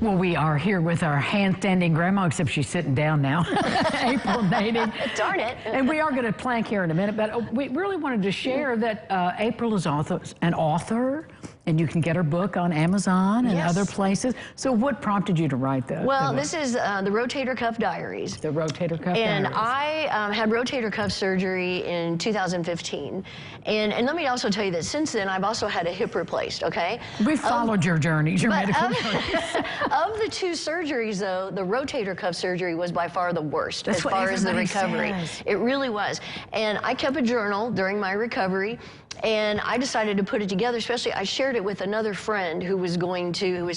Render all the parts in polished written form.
Well, we are here with our handstanding grandma, except she's sitting down now. April Native. Darn it. And we are going to plank here in a minute, but we really wanted to share that April is an author, and you can get her book on Amazon and other places. So what prompted you to write that? Well, this is the Rotator Cuff Diaries. The Rotator Cuff and Diaries. I had rotator cuff surgery in 2015. And let me also tell you that since then, I've also had a hip replaced, okay? We followed your journeys, your medical journeys. Of the two surgeries, though, the rotator cuff surgery was by far the worst as far as the recovery. Says. It really was. And I kept a journal during my recovery, and I decided to put it together, especially I shared it with another friend who was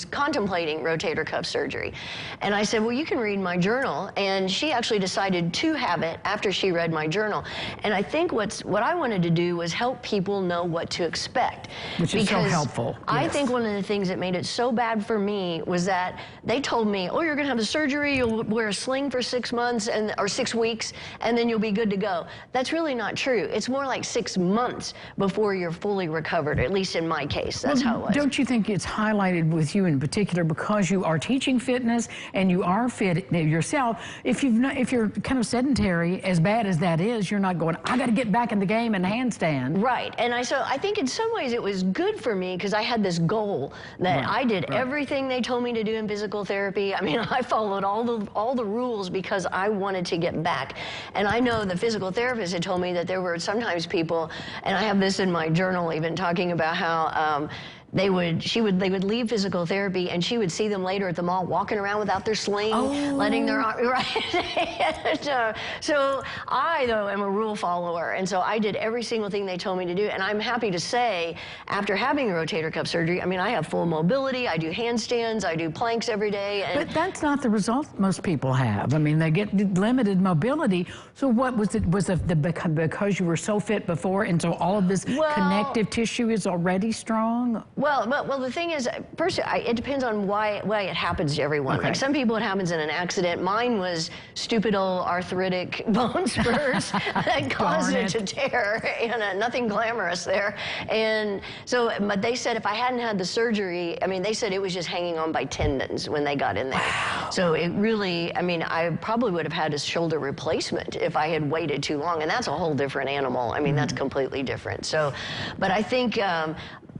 contemplating rotator cuff surgery. And I said, well, you can read my journal. And she actually decided to have it after she read my journal. And I think what I wanted to do was help people know what to expect. Which is so helpful. I think one of the things that made it so bad for me was that they told me, oh, you're going to have the surgery, you'll wear a sling for 6 months or 6 weeks, and then you'll be good to go. That's really not true. It's more like 6 months before you're fully recovered, at least in my case. That's how it was. Don't you think it's highlighted with you in particular because you are teaching fitness and you are fit yourself? If you're kind of sedentary, as bad as that is, you're not going, I got to get back in the game and handstand. Right. And so I think in some ways it was good for me because I had this goal that I did everything they told me to do in physical therapy. I mean, I followed all the rules because I wanted to get back. And I know the physical therapist had told me that there were sometimes people, and I have this in my journal even, talking about how they would leave physical therapy and she would see them later at the mall walking around without their sling, letting their arm, so I, though, am a rule follower, and so I did every single thing they told me to do. And I'm happy to say, after having rotator cuff surgery, I mean, I have full mobility, I do handstands, I do planks every day. But that's not the result most people have. I mean, they get limited mobility. So what was it? Was it because you were so fit before, and so all of this connective tissue is already strong? Well, the thing is, personally, it depends on why it happens to everyone. Like some people, it happens in an accident. Mine was stupid old arthritic bone spurs that caused it to tear, and nothing glamorous there. And so, but they said if I hadn't had the surgery, I mean, they said it was just hanging on by tendons when they got in there. Wow. So it really, I mean, I probably would have had a shoulder replacement if I had waited too long, and that's a whole different animal. I mean, that's completely different. So, but I think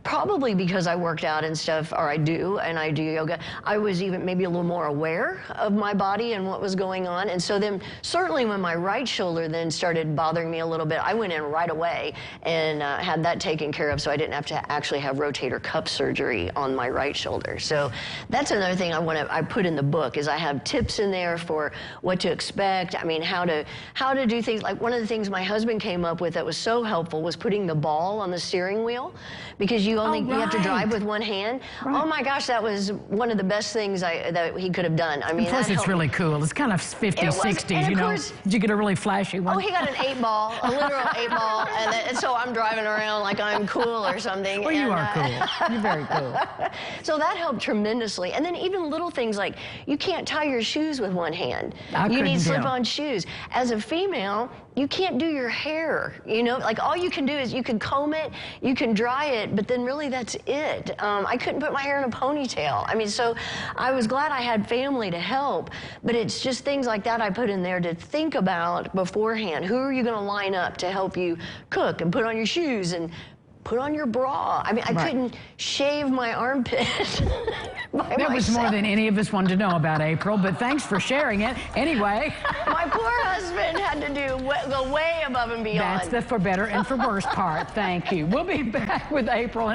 probably because I worked out and stuff, or I do yoga, I was even maybe a little more aware of my body and what was going on. And so then certainly when my right shoulder then started bothering me a little bit, I went in right away and had that taken care of, so I didn't have to actually have rotator cuff surgery on my right shoulder. So that's another thing I put in the book, is I have tips in there for what to expect. I mean, how to do things. Like one of the things my husband came up with that was so helpful was putting the ball on the steering wheel, because you have to drive with one hand. Oh my gosh, that was one of the best things that he could have done. I mean, and plus it's really cool. It's kind of 50s, 60s, you know. Did you get a really flashy one? Oh, he got an 8-ball, a literal 8-ball, and so I'm driving around like I'm cool or something. Well, you are cool. You're very cool. So that helped tremendously. And then even little things like you can't tie your shoes with one hand. You need slip-on shoes. As a female, you can't do your hair, you know? Like all you can do is you can comb it, you can dry it, but then really that's it. I couldn't put my hair in a ponytail. I mean, so I was glad I had family to help, but it's just things like that I put in there to think about beforehand. Who are you gonna line up to help you cook and put on your shoes and put on your bra? I mean, I couldn't shave my armpit by That was more than any of us wanted to know about, April, but thanks for sharing it. Anyway. My poor husband had to go way above and beyond. That's the for better and for worse part. Thank you. We'll be back with April.